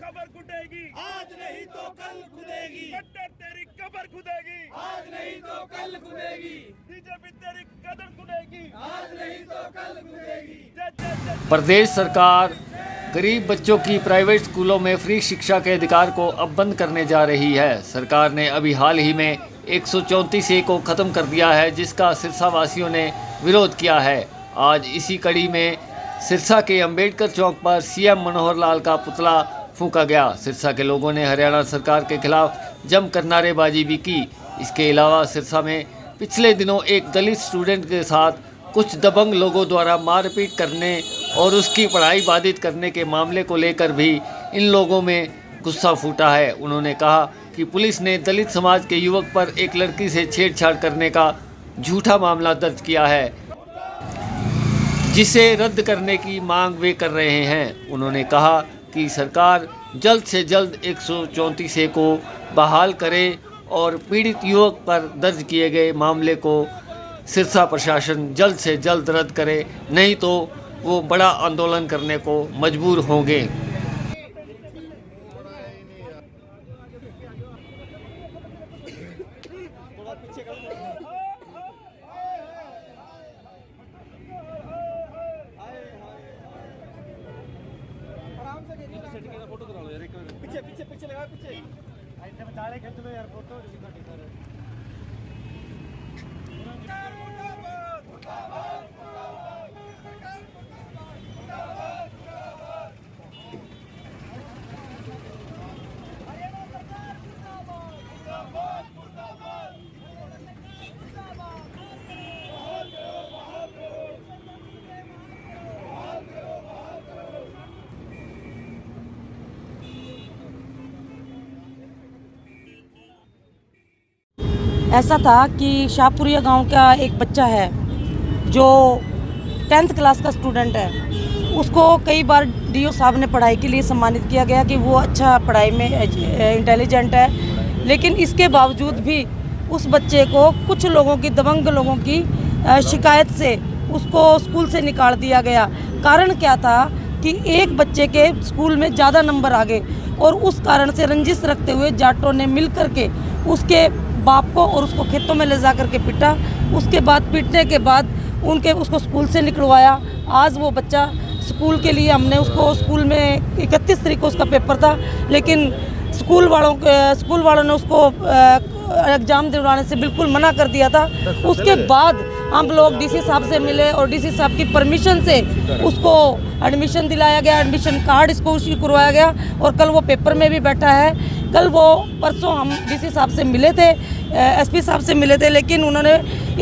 कब्र खुदेगी, आज नहीं तो कल खुदेगी। कट्टर तेरी कब्र खुदेगी, आज नहीं तो कल खुदेगी। बीजेपी तेरी कदर खुदेगी, आज नहीं तो कल खुदेगी। जय जय जय। प्रदेश सरकार गरीब बच्चों की प्राइवेट स्कूलों में फ्री शिक्षा के अधिकार को अब बंद करने जा रही है। सरकार ने अभी हाल ही में 134A को ख़त्म कर दिया है, जिसका सिरसा वासियों ने विरोध किया है। आज इसी कड़ी में सिरसा के अंबेडकर चौक पर सीएम मनोहर लाल का पुतला फूंका गया। सिरसा के लोगों ने हरियाणा सरकार के खिलाफ जमकर नारेबाजी भी की। इसके अलावा सिरसा में पिछले दिनों एक दलित स्टूडेंट के साथ कुछ दबंग लोगों द्वारा मारपीट करने और उसकी पढ़ाई बाधित करने के मामले को लेकर भी इन लोगों में गुस्सा फूटा है। उन्होंने कहा कि पुलिस ने दलित समाज के युवक पर एक लड़की से छेड़छाड़ करने का झूठा मामला दर्ज किया है, जिसे रद्द करने की मांग वे कर रहे हैं। उन्होंने कहा कि सरकार जल्द से जल्द 134A को बहाल करे और पीड़ित युवक पर दर्ज किए गए मामले को सिरसा प्रशासन जल्द से जल्द रद्द करे, नहीं तो वो बड़ा आंदोलन करने को मजबूर होंगे। पीछे पीछे पीछे लगा पीछे खींच लो यार फोटो। ऐसा था कि शाहपुरिया गांव का एक बच्चा है जो 10th क्लास का स्टूडेंट है। उसको कई बार डीओ साहब ने पढ़ाई के लिए सम्मानित किया गया कि वो अच्छा पढ़ाई में इंटेलिजेंट है, लेकिन इसके बावजूद भी उस बच्चे को कुछ लोगों की दबंग लोगों की शिकायत से उसको स्कूल से निकाल दिया गया। कारण क्या था कि एक बच्चे के स्कूल में ज़्यादा नंबर आ गए और उस कारण से रंजिश रखते हुए जाटों ने मिल कर के उसके बाप को और उसको खेतों में ले जा करके पीटा। उसके बाद पीटने के बाद उसको स्कूल से निकलवाया। आज वो बच्चा स्कूल के लिए हमने उसको स्कूल में 31 तारीख को उसका पेपर था, लेकिन स्कूल वालों ने उसको एग्ज़ाम दिलवाने से बिल्कुल मना कर दिया था। उसके बाद हम लोग डीसी साहब से मिले और डीसी साहब की परमिशन से उसको एडमिशन दिलाया गया, एडमिशन कार्ड इसको इशू करवाया गया और कल वो पेपर में भी बैठा है। कल वो परसों हम डीसी साहब से मिले थे, एसपी साहब से मिले थे, लेकिन उन्होंने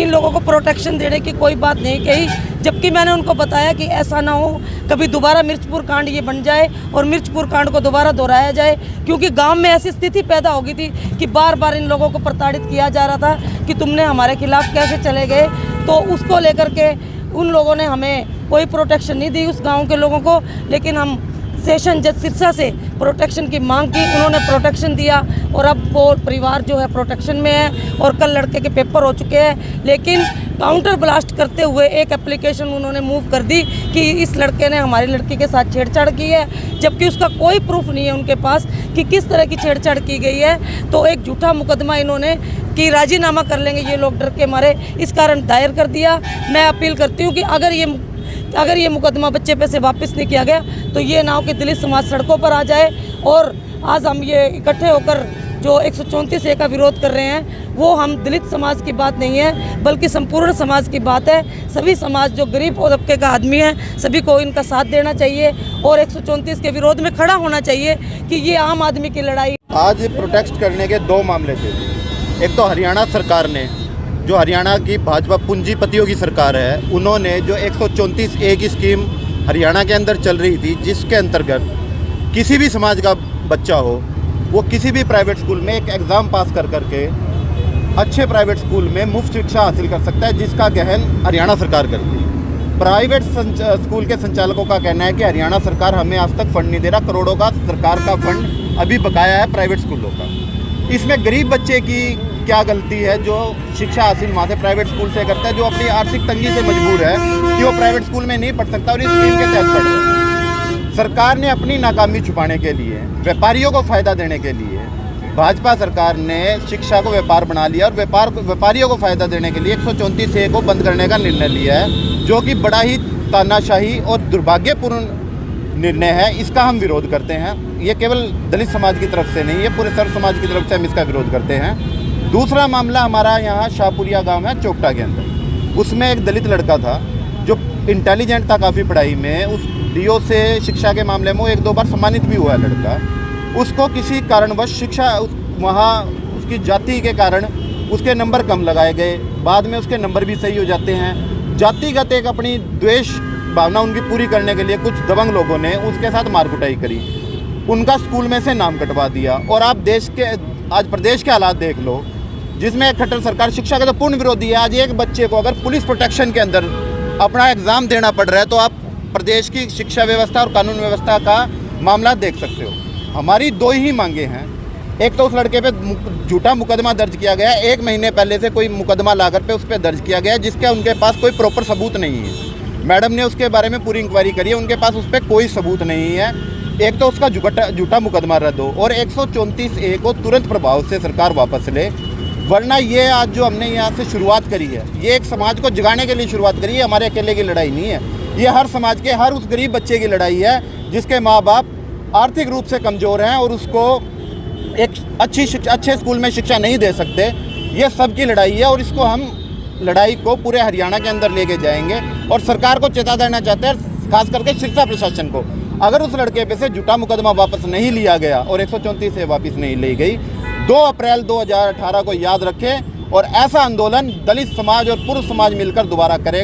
इन लोगों को प्रोटेक्शन देने की कोई बात नहीं कही, जबकि मैंने उनको बताया कि ऐसा ना हो कभी दोबारा मिर्चपुर कांड ये बन जाए और मिर्चपुर कांड को दोबारा दोहराया जाए, क्योंकि गांव में ऐसी स्थिति पैदा हो गई थी कि बार बार इन लोगों को प्रताड़ित किया जा रहा था कि तुमने हमारे खिलाफ कैसे चले गए। तो उसको लेकर के उन लोगों ने हमें कोई प्रोटेक्शन नहीं दी उस गाँव के लोगों को, लेकिन हम सेशन जज सिरसा से प्रोटेक्शन की मांग की, उन्होंने प्रोटेक्शन दिया और अब वो परिवार जो है प्रोटेक्शन में है और कल लड़के के पेपर हो चुके हैं। लेकिन काउंटर ब्लास्ट करते हुए एक एप्लीकेशन उन्होंने मूव कर दी कि इस लड़के ने हमारी लड़की के साथ छेड़छाड़ की है, जबकि उसका कोई प्रूफ नहीं है उनके पास कि किस तरह की छेड़छाड़ की गई है। तो एक झूठा मुकदमा इन्होंने कि राजीनामा कर लेंगे ये लोग डर के मारे, इस कारण दायर कर दिया। मैं अपील करती हूँ कि अगर ये मुकदमा बच्चे पे से वापस नहीं किया गया तो ये ना हो कि दलित समाज सड़कों पर आ जाए। और आज हम ये इकट्ठे होकर जो 134A का विरोध कर रहे हैं, वो हम दलित समाज की बात नहीं है बल्कि संपूर्ण समाज की बात है। सभी समाज जो गरीब और तबके का आदमी है, सभी को इनका साथ देना चाहिए और 134 के विरोध में खड़ा होना चाहिए कि ये आम आदमी की लड़ाई। आज प्रोटेस्ट करने के दो मामले थे। एक तो हरियाणा सरकार ने, जो हरियाणा की भाजपा पूंजीपतियों की सरकार है, उन्होंने जो 134A की स्कीम हरियाणा के अंदर चल रही थी, जिसके अंतर्गत किसी भी समाज का बच्चा हो वो किसी भी प्राइवेट स्कूल में एक एग्ज़ाम पास कर करके अच्छे प्राइवेट स्कूल में मुफ्त शिक्षा हासिल कर सकता है, जिसका गहन हरियाणा सरकार करती है। प्राइवेट स्कूल के संचालकों का कहना है कि हरियाणा सरकार हमें आज तक फंड नहीं दे रहा, करोड़ों का सरकार का फंड अभी बकाया है प्राइवेट स्कूलों का। इसमें गरीब बच्चे की क्या गलती है जो शिक्षा हासिल वहाँ से प्राइवेट स्कूल से करता है, जो अपनी आर्थिक तंगी से मजबूर है कि वो प्राइवेट स्कूल में नहीं पढ़ सकता और इस स्कीम के तहत पढ़ रहा है। सरकार ने अपनी नाकामी छुपाने के लिए, व्यापारियों को फ़ायदा देने के लिए, भाजपा सरकार ने शिक्षा को व्यापार बना लिया और व्यापारियों को फ़ायदा देने के लिए 134A को बंद करने का निर्णय लिया है, जो कि बड़ा ही तानाशाही और दुर्भाग्यपूर्ण निर्णय है। इसका हम विरोध करते हैं। ये केवल दलित समाज की तरफ से नहीं है, पूरे सर्व समाज की तरफ से हम इसका विरोध करते हैं। दूसरा मामला हमारा यहाँ शाहपुरिया गांव है चोपटा के अंदर। उसमें एक दलित लड़का था जो इंटेलिजेंट था काफ़ी पढ़ाई में, उस डीओ से शिक्षा के मामले में 1-2 बार सम्मानित भी हुआ है लड़का। उसको किसी कारणवश शिक्षा वहाँ उसकी जाति के कारण उसके नंबर कम लगाए गए, बाद में उसके नंबर भी सही हो जाते हैं। जातिगत एक अपनी द्वेष भावना उनकी पूरी करने के लिए कुछ दबंग लोगों ने उसके साथ मारकुटाई करी, उनका स्कूल में से नाम कटवा दिया। और आप देश के आज प्रदेश के हालात देख लो, जिसमें खट्टर सरकार शिक्षा का तो पूर्ण विरोधी है। आज एक बच्चे को अगर पुलिस प्रोटेक्शन के अंदर अपना एग्ज़ाम देना पड़ रहा है तो आप प्रदेश की शिक्षा व्यवस्था और कानून व्यवस्था का मामला देख सकते हो। हमारी 2 ही मांगे हैं। एक तो उस लड़के पे झूठा मुकदमा दर्ज किया गया, 1 महीने पहले से कोई मुकदमा लाकर पे उस पर दर्ज किया गया, जिसके उनके पास कोई प्रॉपर सबूत नहीं है। मैडम ने उसके बारे में पूरी इंक्वायरी करी है, उनके पास उस पर कोई सबूत नहीं है। एक तो उसका झूठा मुकदमा रद्द हो और 134A को तुरंत प्रभाव से सरकार वापस ले, वरना ये आज जो हमने यहाँ से शुरुआत करी है, ये एक समाज को जगाने के लिए शुरुआत करी है। हमारे अकेले की लड़ाई नहीं है, ये हर समाज के हर उस गरीब बच्चे की लड़ाई है जिसके माँ बाप आर्थिक रूप से कमज़ोर हैं और उसको एक अच्छे स्कूल में शिक्षा नहीं दे सकते। ये सबकी लड़ाई है और इसको हम लड़ाई को पूरे हरियाणा के अंदर लेके जाएंगे और सरकार को चेता देना चाहते हैं, खास करके शिक्षा प्रशासन को। अगर उस लड़के पे से झूठा मुकदमा वापस नहीं लिया गया और 134A वापस नहीं ली गई, 2 अप्रैल 2018 को याद रखें और ऐसा आंदोलन दलित समाज और पुरुष समाज मिलकर दोबारा करेगा।